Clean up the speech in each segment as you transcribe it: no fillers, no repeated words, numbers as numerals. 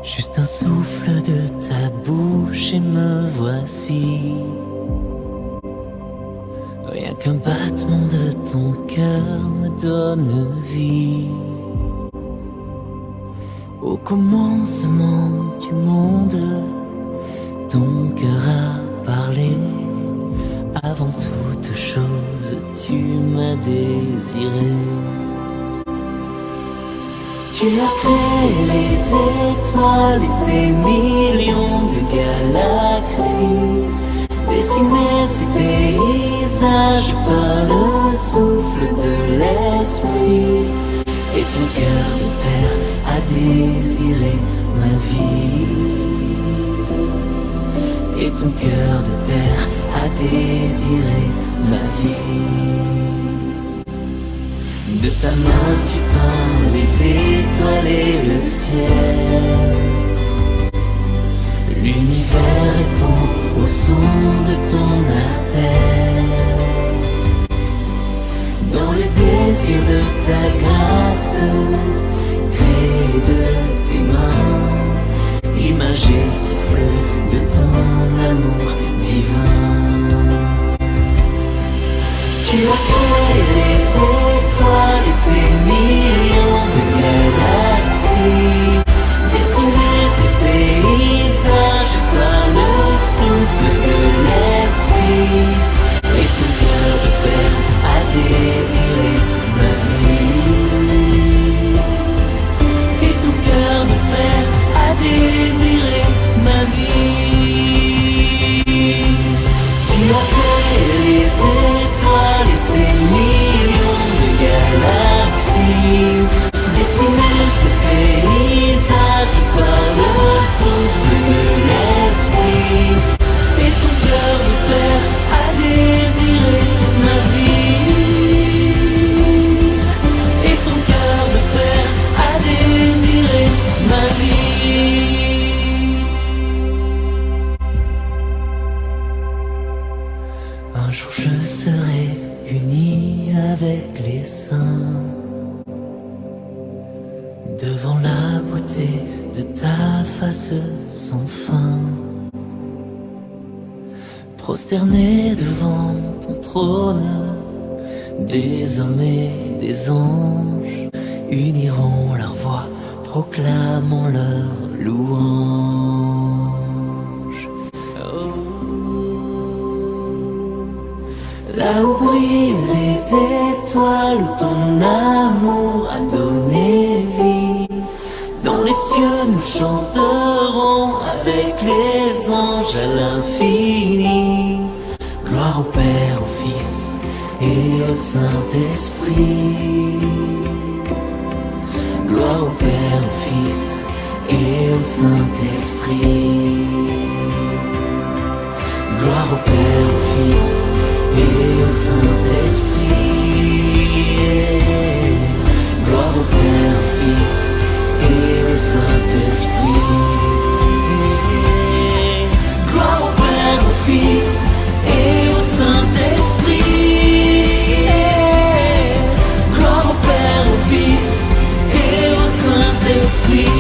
Juste un souffle de ta bouche et me voici. Rien qu'un battement de ton cœur me donne vie. Au commencement du monde, ton cœur a parlé. Avant toute chose, tu m'as désiré. Tu as créé les étoiles et ces millions de galaxies, dessiné ces paysages par le souffle de l'esprit. Et ton cœur de père a désiré ma vie. Et ton cœur de père a désiré ma vie. De ta main tu peins les étoiles et le ciel. L'univers répond au son de ton appel. Dans le désir de ta grâce, créé de tes mains, image et souffle de ton amour divin. Tu as créé les étoiles et ces millions de galaxies, dessiné ces paysages par le souffle de l'esprit. Et ton cœur de père a désiré ma vie. Et ton cœur de père a désiré ma vie. Tu as créé les étoiles et ces millions de galaxies, dessiné ces paysages par le souffle de l'esprit. Et ton cœur de père a désiré ma vie. Et ton cœur de père a désiré ma vie. Un jour je serai uni avec les saints, devant la beauté de ta face sans fin, prosterné devant ton trône. Des hommes et des anges uniront leurs voix, proclamant leur louange. Là où brillent les étoiles, où ton amour a donné vie, dans les cieux nous chanterons avec les anges à l'infini. Gloire au Père, au Fils et au Saint-Esprit. Gloire au Père, au Fils et au Saint-Esprit. Gloire au Père, au Fils et au Saint-Esprit. Gloire au Père, au Fils et au Saint-Esprit. Gloire au Père, au Fils et au Saint-Esprit. Gloire au Père, au Fils et au Saint-Esprit.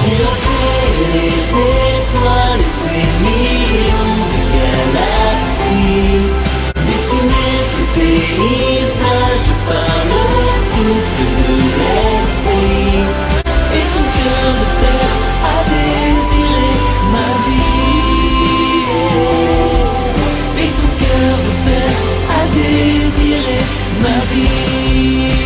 Tu as créé les étoiles et ces millions de galaxies, dessiné ces paysages par le souffle de l'esprit. Et ton cœur de père a désiré ma vie. Et ton cœur de père a désiré ma vie.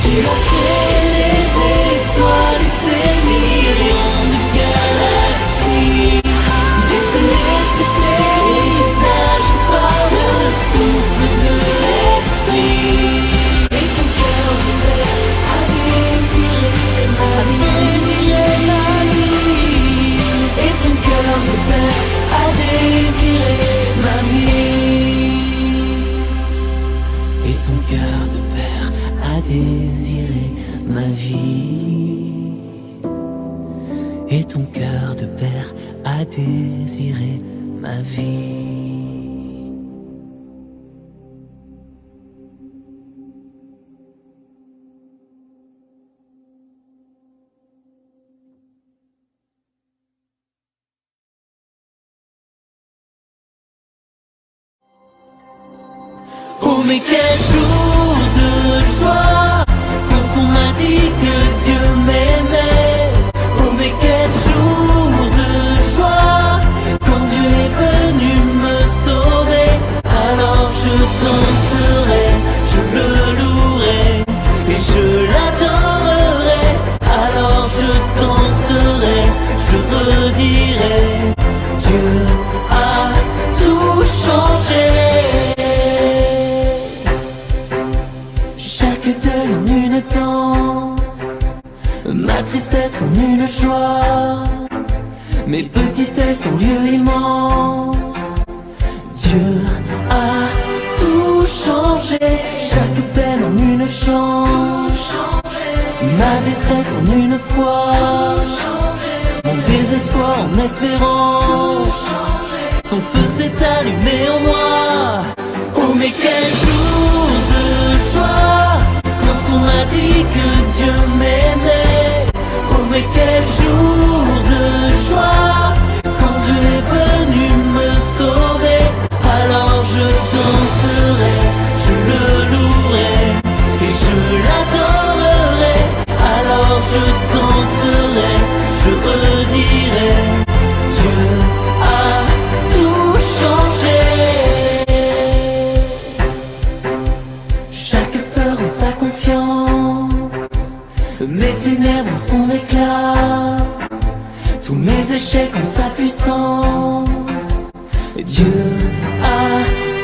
Tu as créé les étoiles et ces millions de galaxies, dessiné ces paysages par le souffle de l'esprit. Et ton cœur de père a désiré ma vie. Et ton cœur de père a désiré ma vie. Et ton cœur de père a désiré ma vie. Et ton cœur de père a désiré ma vie. Oh mais quel jour de joie quand on m'a dit que Dieu m'aimait. Oh mais quel jour de joie quand Dieu est venu me sauver. Alors je danserai, je le louerai et je l'adorerai. Alors je danserai, je redirai, Dieu a tout changé. Chaque deuil en une danse, ma tristesse en une joie, mes petitesses en lieu immense. Dieu a tout changé, chaque peine en une chance, ma détresse en une foi, mon désespoir en espérance. Son feu s'est allumé en moi. Oh mais quel jour de joie quand on m'a dit que Dieu m'aimait. Oh mais quel jour de joie quand Dieu est venu me sauver. Alors je danserai, je le louerai et je l'adorerai. Alors je danserai, je redirai, Dieu a tout changé. Chaque peur en sa confiance, mes ténèbres en son éclat, tous mes échecs en sa puissance. Dieu a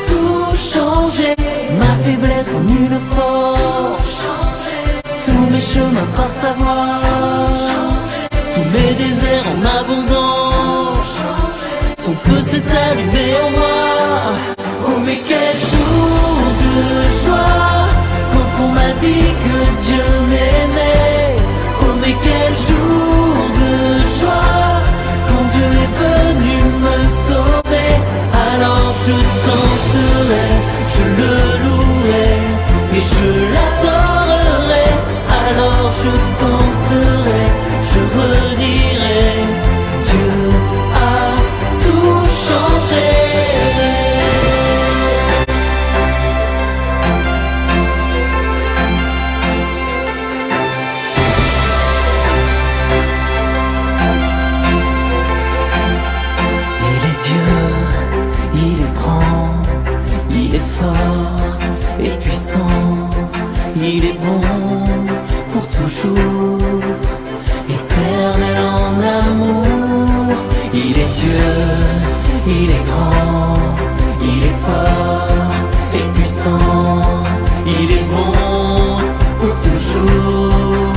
tout changé, ma faiblesse en une force, tous mes chemins par sa voix, tous mes déserts en abondance. Son feu s'est allumé en moi. Oh mais quel jour de joie quand on m'a dit que Dieu m'aimait. Oh mais quel jour de joie quand Dieu est venu me sauver. Alors je danserai, je le louerai et je l'adorerai. Alors je danserai, je redirai, Dieu a tout changé. Il est Dieu, il est grand, il est fort et puissant, il est bon pour toujours, éternel en amour. Il est Dieu, il est grand, il est fort et puissant, il est bon pour toujours,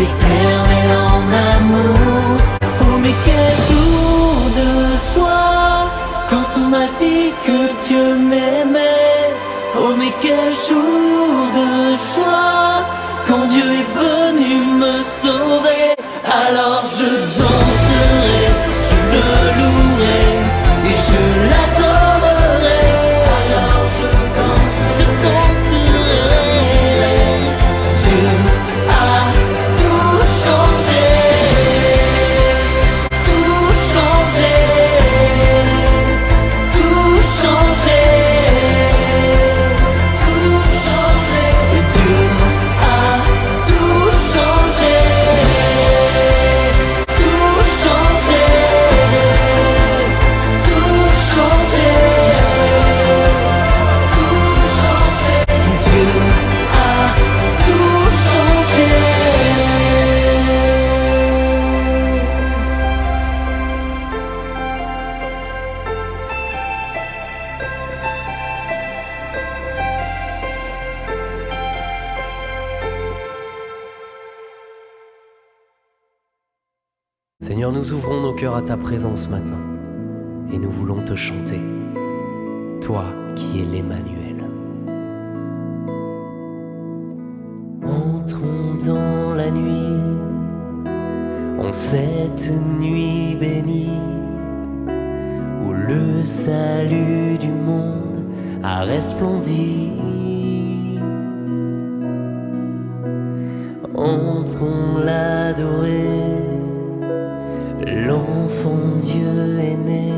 éternel en amour. Oh mais quel jour de joie quand on m'a dit que Dieu m'aimait. Oh mais quel jour de joie quand Dieu est venu me sauver. Alors je danserai, je le louerai et je l'adorerai. Alors je danserai, Dieu a tout changé, tout changé, tout changé, tout changé. Dieu a tout changé, tout changé, tout changé, tout changé. Dieu a tout changé. Seigneur, nous ouvrons nos cœurs à ta présence maintenant et nous voulons te chanter, toi qui es l'Emmanuel. Entrons dans la nuit, en cette nuit bénie, où le salut du monde a resplendi. Entrons l'adorer, l'enfant Dieu est né,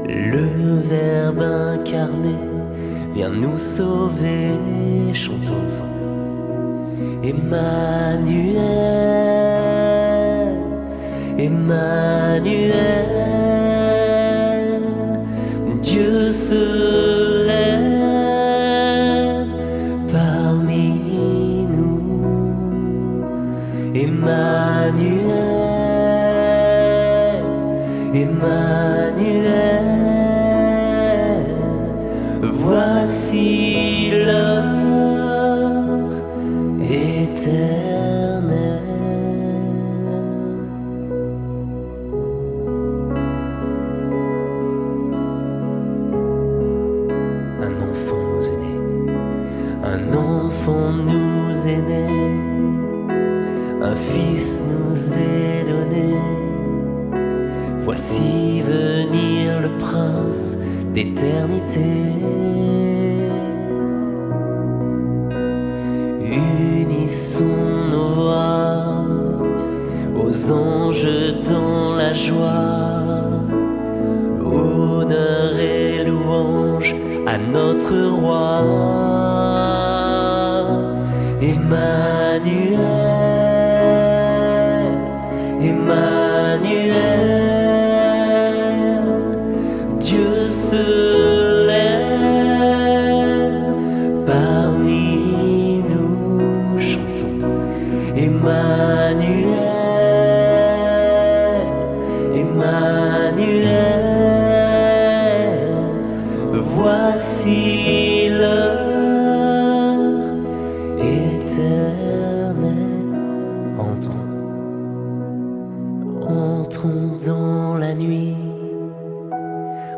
le Verbe incarné viens nous sauver, chantons ensemble. Emmanuel, Emmanuel, Dieu se lève parmi nous. Emmanuel, Emmanuel, voici l'heure éternelle. Un enfant nous est né, un enfant nous est né, un fils nous est donné. Voici venir le prince d'éternité. Unissons nos voix aux anges dans la joie, honneur et louange à notre roi. Emmanuel, Emmanuel, Dieu se lève parmi nous. Chantons. Emmanuel, Emmanuel, voici l'heure éternelle. Entrons, entrons dans la nuit,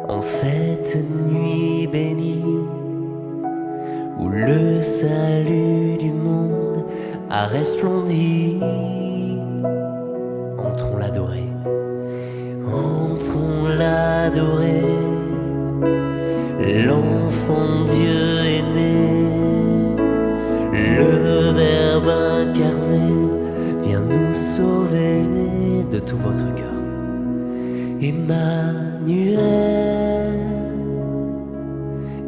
en cette nuit bénie, où le salut du monde a resplendi. Entrons l'adorer, entrons l'adorer. L'enfant Dieu est né, le Verbe incarné vient nous sauver de tout votre cœur. Emmanuel,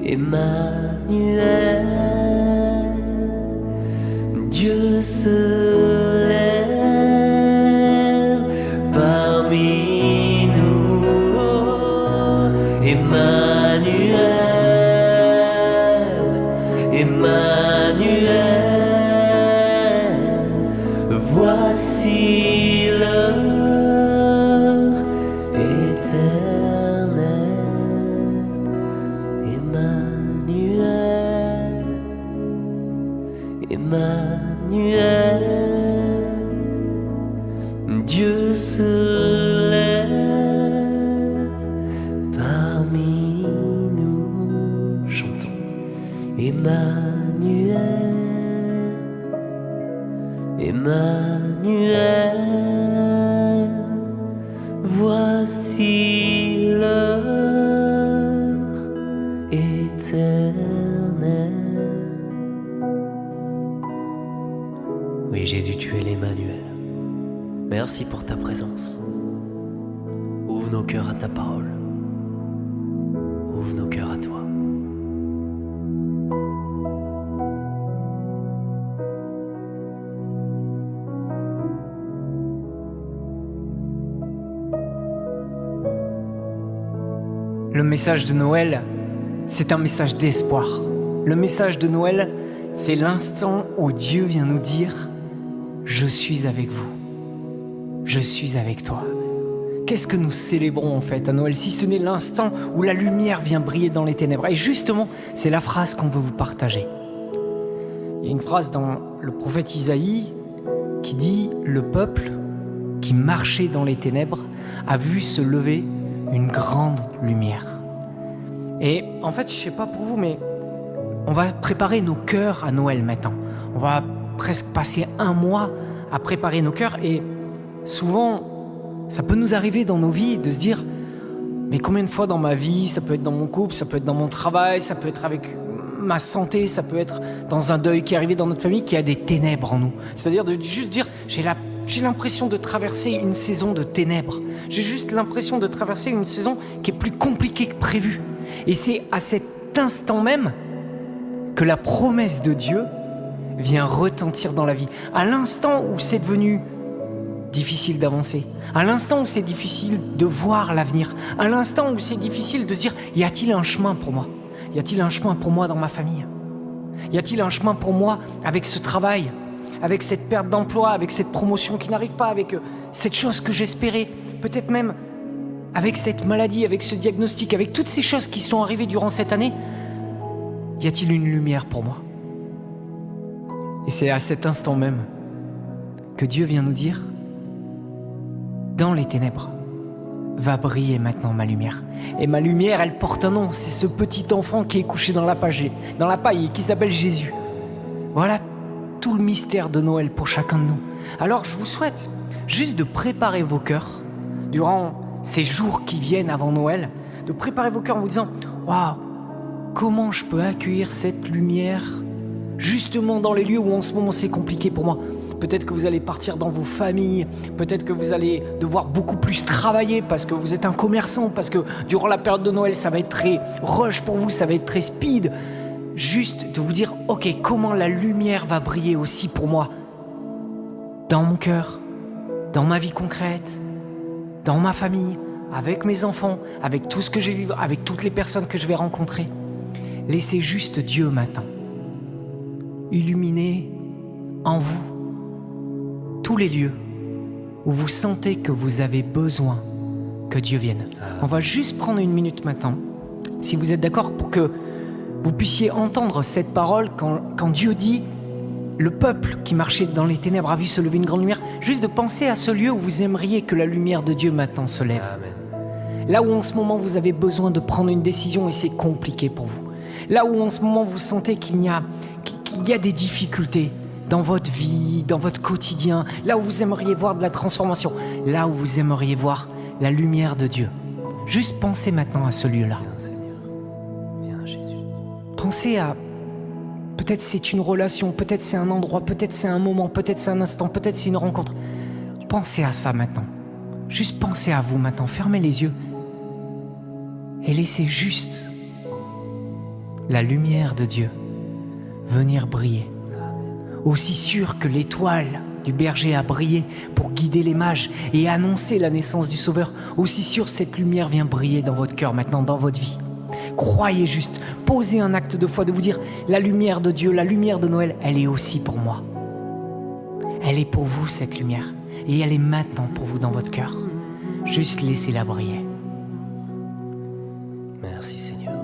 Emmanuel, Dieu se lève parmi nous. Emmanuel, Emmanuel, voici l'heure éternelle. Emmanuel, Emmanuel, Dieu se lève parmi nous. Chantons. Emmanuel, Emmanuel, voici l'heure éternelle. Oui, Jésus, tu es l'Emmanuel. Merci pour ta présence. Ouvre nos cœurs à ta parole. Ouvre nos cœurs à toi. Le message de Noël, c'est un message d'espoir. Le message de Noël, c'est l'instant où Dieu vient nous dire « Je suis avec vous. Je suis avec toi ». Qu'est-ce que nous célébrons en fait à Noël, si ce n'est l'instant où la lumière vient briller dans les ténèbres? Et justement, c'est la phrase qu'on veut vous partager. Il y a une phrase dans le prophète Isaïe qui dit « Le peuple qui marchait dans les ténèbres a vu se lever une grande lumière ». Et en fait, je ne sais pas pour vous, mais on va préparer nos cœurs à Noël maintenant. On va presque passer un mois à préparer nos cœurs et souvent, ça peut nous arriver dans nos vies de se dire « Mais combien de fois dans ma vie, ça peut être dans mon couple, ça peut être dans mon travail, ça peut être avec ma santé, ça peut être dans un deuil qui est arrivé dans notre famille, qu'il y a des ténèbres en nous. » C'est-à-dire de juste dire « J'ai l'impression de traverser une saison de ténèbres. J'ai juste l'impression de traverser une saison qui est plus compliquée que prévu. » Et c'est à cet instant même que la promesse de Dieu vient retentir dans la vie. À l'instant où c'est devenu difficile d'avancer, à l'instant où c'est difficile de voir l'avenir, à l'instant où c'est difficile de se dire « y a-t-il un chemin pour moi ? Y a-t-il un chemin pour moi dans ma famille ? Y a-t-il un chemin pour moi avec ce travail, avec cette perte d'emploi, avec cette promotion qui n'arrive pas, avec cette chose que j'espérais, peut-être même avec cette maladie, avec ce diagnostic, avec toutes ces choses qui sont arrivées durant cette année, y a-t-il une lumière pour moi ? » Et c'est à cet instant même que Dieu vient nous dire « Dans les ténèbres, va briller maintenant ma lumière. » Et ma lumière, elle porte un nom, c'est ce petit enfant qui est couché dans la paille et qui s'appelle Jésus. Voilà tout le mystère de Noël pour chacun de nous. Alors je vous souhaite juste de préparer vos cœurs durant ces jours qui viennent avant Noël, de préparer vos cœurs en vous disant « Waouh, comment je peux accueillir cette lumière justement dans les lieux où en ce moment c'est compliqué pour moi ?» Peut-être que vous allez partir dans vos familles, peut-être que vous allez devoir beaucoup plus travailler parce que vous êtes un commerçant, parce que durant la période de Noël, ça va être très rush pour vous, ça va être très speed. Juste de vous dire, ok, comment la lumière va briller aussi pour moi dans mon cœur, dans ma vie concrète, dans ma famille, avec mes enfants, avec tout ce que je vais vivre, avec toutes les personnes que je vais rencontrer. Laissez juste Dieu maintenant illuminer en vous tous les lieux où vous sentez que vous avez besoin que Dieu vienne. On va juste prendre une minute maintenant, si vous êtes d'accord, pour que vous puissiez entendre cette parole quand Dieu dit « Le peuple qui marchait dans les ténèbres a vu se lever une grande lumière », juste de penser à ce lieu où vous aimeriez que la lumière de Dieu maintenant se lève. Amen. Là où en ce moment vous avez besoin de prendre une décision et c'est compliqué pour vous. Là où en ce moment vous sentez qu'il y a des difficultés dans votre vie, dans votre quotidien, là où vous aimeriez voir de la transformation, là où vous aimeriez voir la lumière de Dieu. Juste pensez maintenant à ce lieu-là. Viens, Seigneur. Viens, Jésus. Pensez à... Peut-être c'est une relation, peut-être c'est un endroit, peut-être c'est un moment, peut-être c'est un instant, peut-être c'est une rencontre. Pensez à ça maintenant. Juste pensez à vous maintenant. Fermez les yeux. Et laissez juste la lumière de Dieu venir briller. Aussi sûr que l'étoile du berger a brillé pour guider les mages et annoncer la naissance du Sauveur, aussi sûr cette lumière vient briller dans votre cœur maintenant, dans votre vie. Croyez juste, posez un acte de foi, de vous dire la lumière de Dieu, la lumière de Noël, elle est aussi pour moi. Elle est pour vous cette lumière et elle est maintenant pour vous dans votre cœur. Juste laissez-la briller. Merci Seigneur.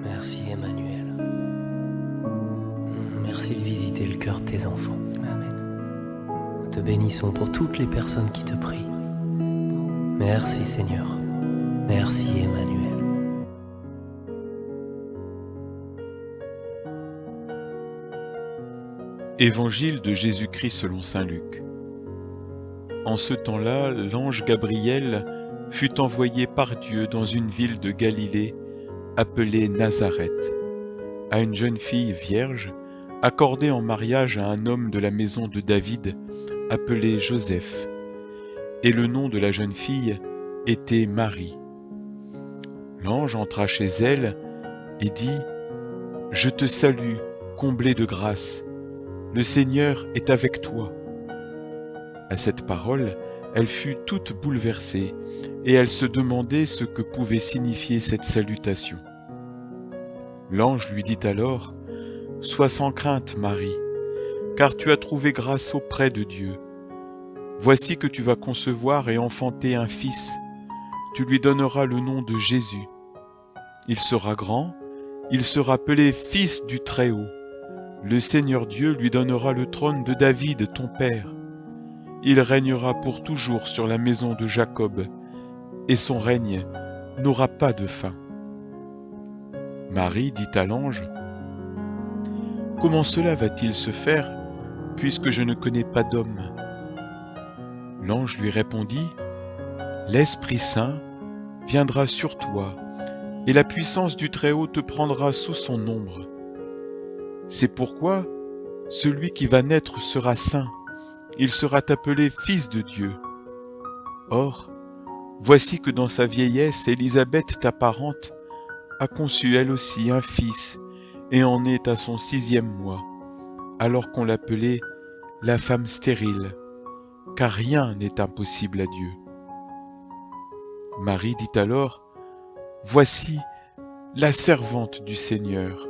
Merci Emmanuel. Merci de visiter le cœur de tes enfants. Amen. Nous te bénissons pour toutes les personnes qui te prient. Merci Seigneur. Merci Emmanuel. Évangile de Jésus-Christ selon saint Luc. En ce temps-là, l'ange Gabriel fut envoyé par Dieu dans une ville de Galilée appelée Nazareth, à une jeune fille vierge, accordée en mariage à un homme de la maison de David, appelé Joseph, et le nom de la jeune fille était Marie. L'ange entra chez elle et dit « Je te salue, comblée de grâce, le Seigneur est avec toi. » À cette parole, elle fut toute bouleversée, et elle se demandait ce que pouvait signifier cette salutation. L'ange lui dit alors « Sois sans crainte, Marie, car tu as trouvé grâce auprès de Dieu. Voici que tu vas concevoir et enfanter un fils. Tu lui donneras le nom de Jésus. Il sera grand, il sera appelé Fils du Très-Haut. Le Seigneur Dieu lui donnera le trône de David, ton père. Il régnera pour toujours sur la maison de Jacob, et son règne n'aura pas de fin. » Marie dit à l'ange, « Comment cela va-t-il se faire, puisque je ne connais pas d'homme ?» L'ange lui répondit, « L'Esprit Saint viendra sur toi, et la puissance du Très-Haut te prendra sous son ombre. C'est pourquoi celui qui va naître sera saint, il sera appelé Fils de Dieu. Or, voici que dans sa vieillesse, Élisabeth, ta parente, a conçu elle aussi un fils, et en est à son 6e mois, alors qu'on l'appelait la femme stérile, car rien n'est impossible à Dieu. Marie dit alors, « Voici la servante du Seigneur,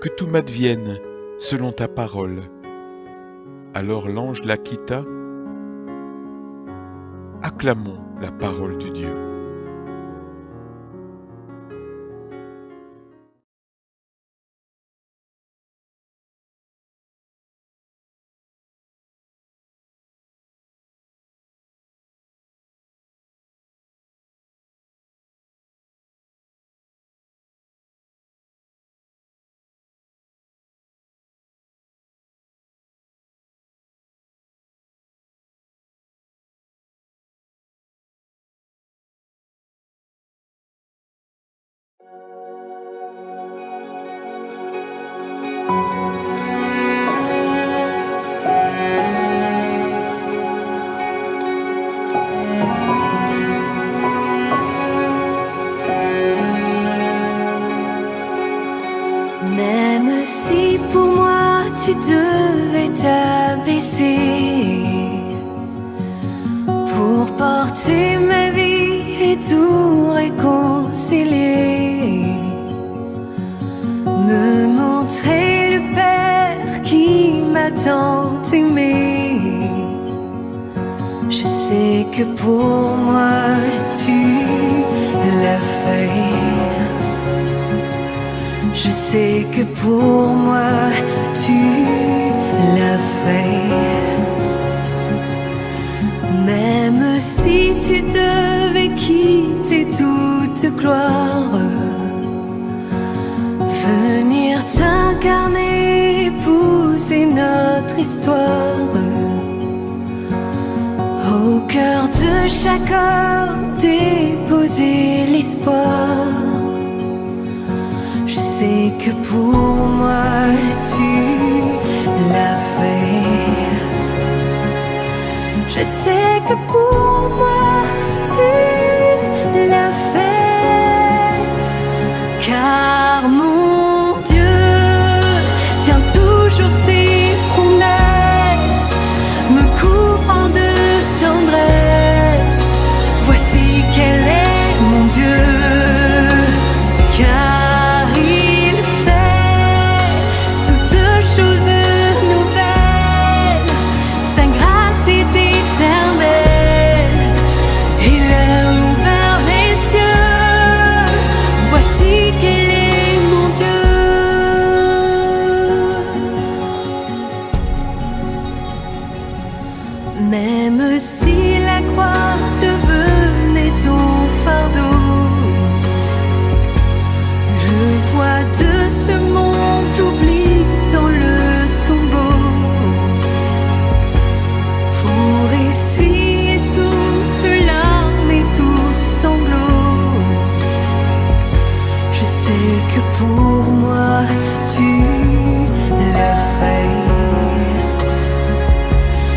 que tout m'advienne selon ta parole. » Alors l'ange la quitta. Acclamons la parole de Dieu. Même si pour moi tu devais t'abaisser pour porter ma vie et tout réconcilier, me montrer le Père qui m'a tant aimé, je sais que pour moi tu l'as fait. Je sais que pour moi tu l'as fait. Même si tu devais quitter toute gloire, venir t'incarner, épouser notre histoire, au cœur de chaque homme déposer l'espoir. Je sais que pour moi tu l'as fait. Je sais que pour moi tu l'as fait. Car mon Dieu tient toujours ses promesses, me couvrant de tendresse. Voici quel est mon Dieu. Car il fait toutes choses nouvelles, sa grâce est éternelle. Il a ouvert les cieux, voici quel est mon Dieu. Même si la croix devenait ton fardeau, le poids de ce monde l'oublie dans le tombeau, pour essuyer toutes larmes et tout sanglot. Je sais que pour moi tu l'as fait.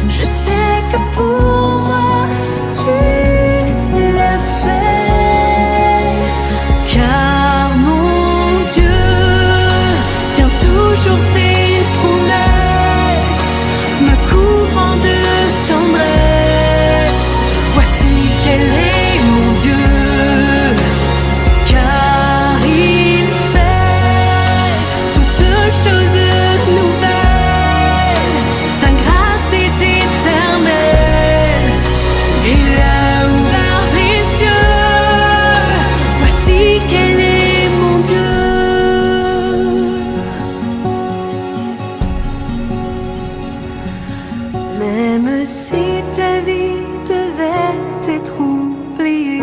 Je sais que pour moi tu l'as fait. Car mon Dieu tient toujours ses promesses, me couvrant de tendresse. Voici quel est mon Dieu. Car il fait toutes choses nouvelles, sa grâce est éternelle. Il a ouvert les cieux, voici quel est mon Dieu. Même si ta vie devait être oubliée,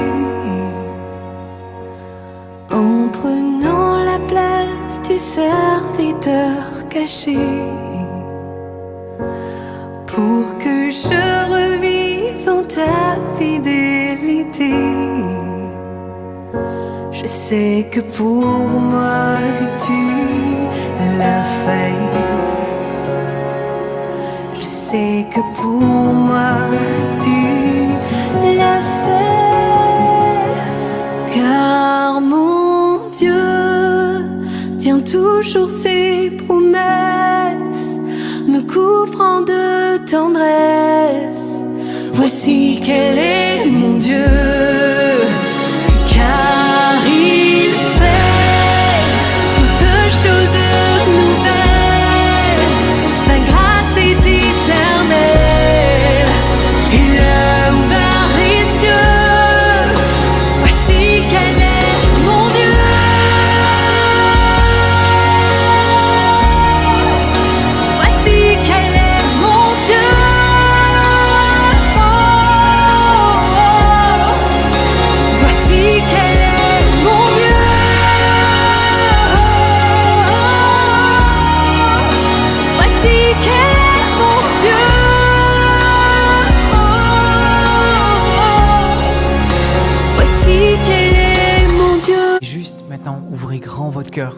en prenant la place du serviteur caché, pour que je revive en ta fidélité, je sais que pour moi tu l'as fait. Je sais que pour moi tu l'as fait. Car mon Dieu tient tout toujours ses promesses, me couvrant de tendresse. Voici quel est mon Dieu, car il fait toutes choses nouvelles. Sa grâce est éternelle, il a ouvert les cieux. Voici quel est mon Dieu. Voici quel est mon Dieu. Voici quel est mon Dieu. Voici quel est mon Dieu. Voici quel est mon Dieu. Juste maintenant, ouvrez grand votre cœur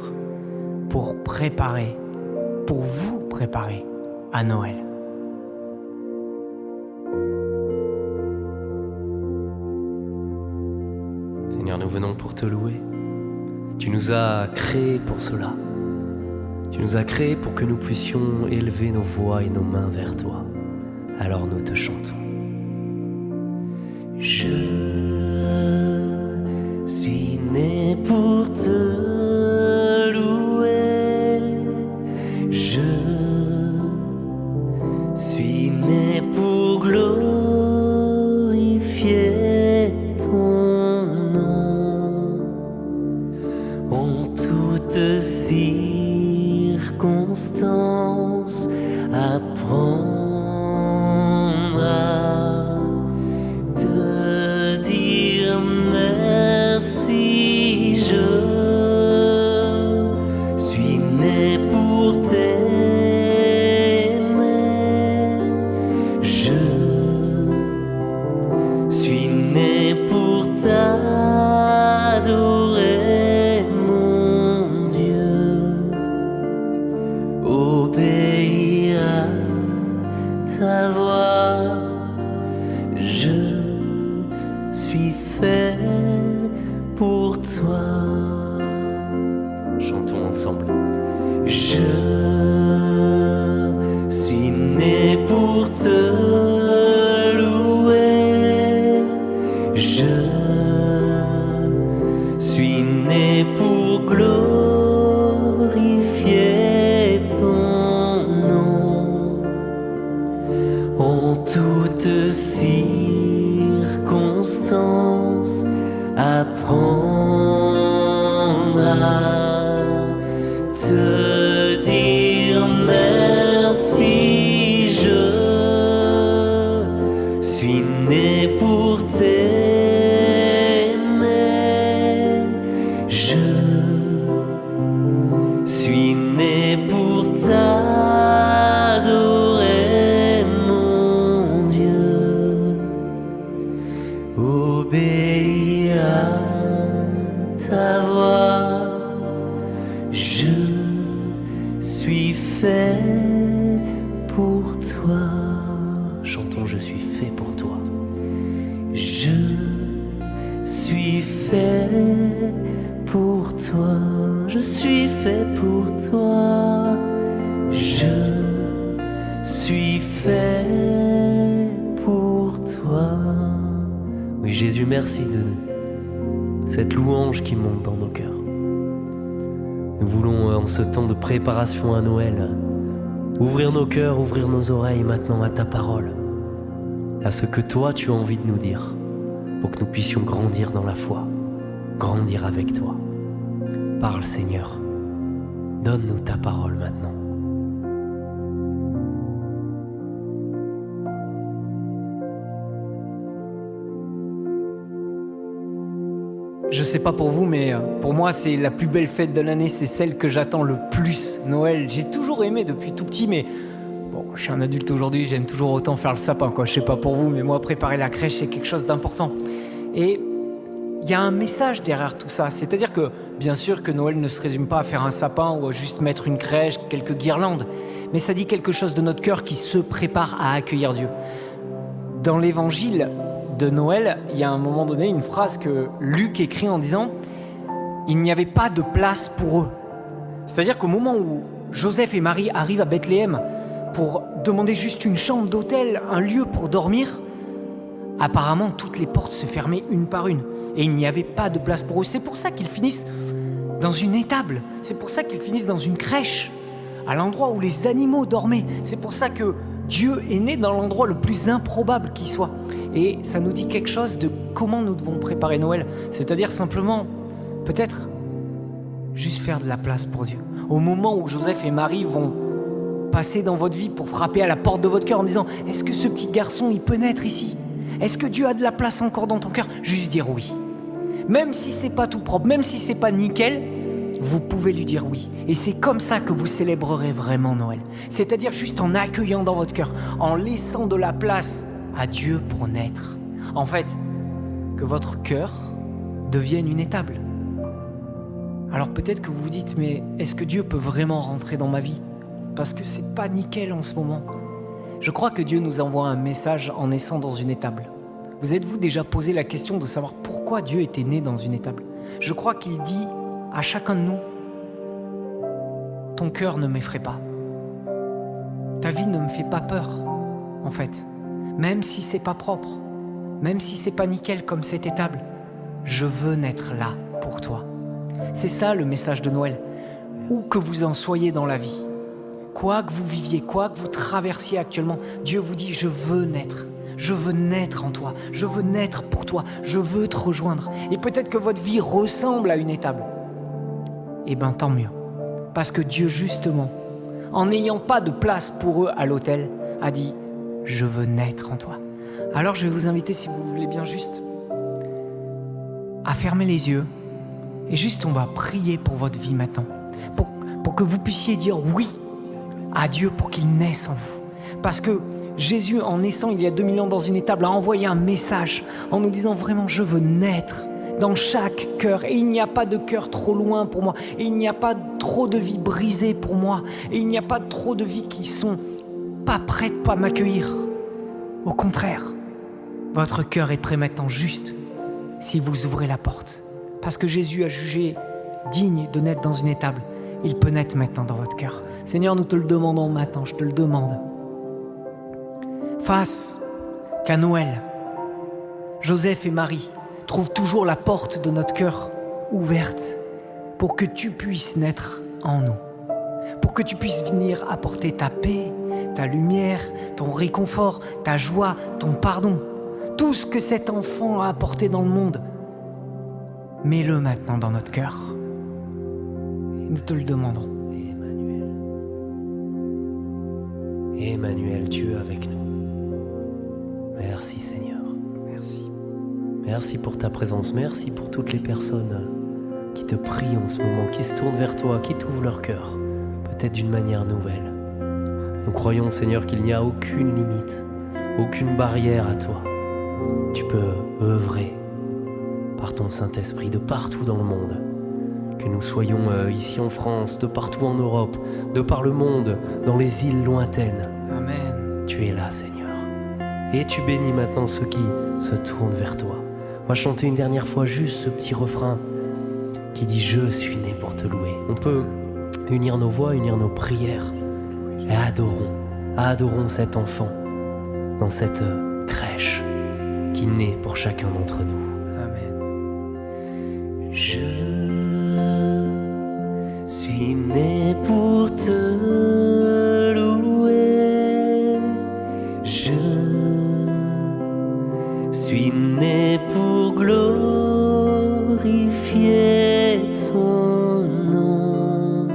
pour vous préparer à Noël. Seigneur, nous venons pour te louer. Tu nous as créés pour cela. Tu nous as créés pour que nous puissions élever nos voix et nos mains vers toi. Alors nous te chantons. Je suis né pour te louer. Je suis né pour glorifier ton nom. En toutes circonstances, apprendre à te dire merci. Je suis né pour t'aimer. Je suis né pour t'adorer, mon Dieu. Obéir à ta voix. Je suis fait pour toi. Chantons ensemble. Je suis né pour te louer. Je suis né pour glorifier ton nom. En toutes circonstances, apprendre à te dire merci. Je suis né pour t'aimer. Je suis né pour t'adorer, mon Dieu. Obéir à ta voix. Je suis fait pour toi. Chantons, je suis fait pour toi. Je suis fait pour toi. Je suis fait pour toi. Je suis fait pour toi. Oui, Jésus, merci de cette louange qui monte dans nos cœurs. Nous voulons, en ce temps de préparation à Noël, ouvrir nos cœurs, ouvrir nos oreilles maintenant à ta parole, à ce que toi tu as envie de nous dire, pour que nous puissions grandir dans la foi, grandir avec toi. Parle, Seigneur, donne-nous ta parole maintenant. Je sais pas pour vous, mais pour moi, c'est la plus belle fête de l'année. C'est celle que j'attends le plus, Noël. J'ai toujours aimé depuis tout petit, mais bon, je suis un adulte aujourd'hui, j'aime toujours autant faire le sapin, quoi. Je sais pas pour vous, mais moi, préparer la crèche, c'est quelque chose d'important. Et il y a un message derrière tout ça. C'est-à-dire que, bien sûr, que Noël ne se résume pas à faire un sapin ou à juste mettre une crèche, quelques guirlandes. Mais ça dit quelque chose de notre cœur qui se prépare à accueillir Dieu. Dans l'évangile de Noël, il y a à un moment donné une phrase que Luc écrit en disant « Il n'y avait pas de place pour eux ». C'est-à-dire qu'au moment où Joseph et Marie arrivent à Bethléem pour demander juste une chambre d'hôtel, un lieu pour dormir, apparemment toutes les portes se fermaient une par une et il n'y avait pas de place pour eux. C'est pour ça qu'ils finissent dans une étable, c'est pour ça qu'ils finissent dans une crèche, à l'endroit où les animaux dormaient. C'est pour ça que Dieu est né dans l'endroit le plus improbable qui soit. Et ça nous dit quelque chose de comment nous devons préparer Noël. C'est-à-dire simplement, peut-être, juste faire de la place pour Dieu. Au moment où Joseph et Marie vont passer dans votre vie pour frapper à la porte de votre cœur en disant « Est-ce que ce petit garçon, il peut naître ici ? Est-ce que Dieu a de la place encore dans ton cœur ?» Juste dire oui. Même si c'est pas tout propre, même si c'est pas nickel, vous pouvez lui dire oui. Et c'est comme ça que vous célébrerez vraiment Noël. C'est-à-dire juste en accueillant dans votre cœur, en laissant de la place à Dieu pour naître. En fait, que votre cœur devienne une étable. Alors peut-être que vous vous dites, mais est-ce que Dieu peut vraiment rentrer dans ma vie ? Parce que c'est pas nickel en ce moment. Je crois que Dieu nous envoie un message en naissant dans une étable. Vous êtes-vous déjà posé la question de savoir pourquoi Dieu était né dans une étable ? Je crois qu'il dit à chacun de nous, ton cœur ne m'effraie pas. Ta vie ne me fait pas peur, en fait. Même si c'est pas propre, même si c'est pas nickel comme cette étable, je veux naître là pour toi. C'est ça le message de Noël. Où que vous en soyez dans la vie, quoi que vous viviez, quoi que vous traversiez actuellement, Dieu vous dit, je veux naître. Je veux naître en toi, je veux naître pour toi, je veux te rejoindre. Et peut-être que votre vie ressemble à une étable. Eh bien, tant mieux. Parce que Dieu, justement, en n'ayant pas de place pour eux à l'autel, a dit « Je veux naître en toi ». Alors, je vais vous inviter, si vous voulez bien, juste à fermer les yeux. Et juste, on va prier pour votre vie maintenant. Pour que vous puissiez dire oui à Dieu pour qu'il naisse en vous. Parce que Jésus, en naissant il y a 2000 ans dans une étable, a envoyé un message en nous disant vraiment « Je veux naître ». Dans chaque cœur, et il n'y a pas de cœur trop loin pour moi, et il n'y a pas trop de vies brisées pour moi, et il n'y a pas trop de vies qui sont pas prêtes à m'accueillir. Au contraire, votre cœur est prêt maintenant juste si vous ouvrez la porte. Parce que Jésus a jugé digne de naître dans une étable, il peut naître maintenant dans votre cœur. Seigneur, nous te le demandons maintenant, je te le demande. Face qu'à Noël, Joseph et Marie trouve toujours la porte de notre cœur ouverte pour que tu puisses naître en nous, pour que tu puisses venir apporter ta paix, ta lumière, ton réconfort, ta joie, ton pardon, tout ce que cet enfant a apporté dans le monde. Mets-le maintenant dans notre cœur. Nous te le demandons. Emmanuel, Dieu avec nous. Merci Seigneur. Merci. Merci pour ta présence, merci pour toutes les personnes qui te prient en ce moment, qui se tournent vers toi, qui t'ouvrent leur cœur, peut-être d'une manière nouvelle. Nous croyons, Seigneur, qu'il n'y a aucune limite, aucune barrière à toi. Tu peux œuvrer par ton Saint-Esprit de partout dans le monde. Que nous soyons ici en France, de partout en Europe, de par le monde, dans les îles lointaines. Amen. Tu es là, Seigneur. Et tu bénis maintenant ceux qui se tournent vers toi. On va chanter une dernière fois juste ce petit refrain qui dit « Je suis né pour te louer ». On peut unir nos voix, unir nos prières et adorons cet enfant dans cette crèche qui naît pour chacun d'entre nous. Amen. Je suis né pour te louer. Je suis né pour glorifier ton nom.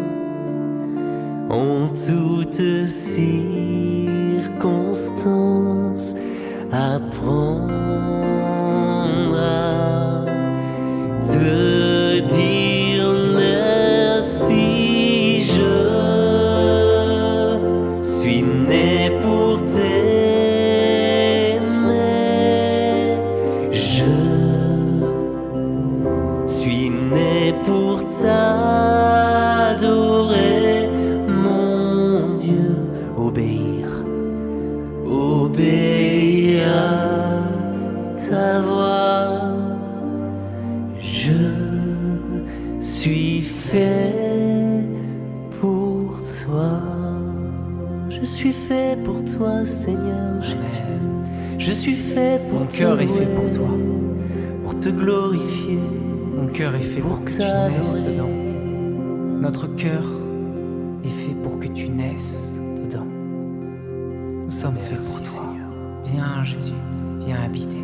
En toutes circonstances, apprendre à te dire merci. Je suis né pour t'aimer. Je suis né pour t'adorer, mon Dieu. Obéir à ta voix. Je suis fait suis fait pour toi, Seigneur Jésus. Je suis fait pour Mon te cœur est fait louer, pour toi. pour te glorifier. Mon cœur est fait pour que tu t'adorer. naisses dedans. Notre cœur est fait pour que tu naisses dedans. Nous sommes faits pour toi. Viens Jésus, viens habiter.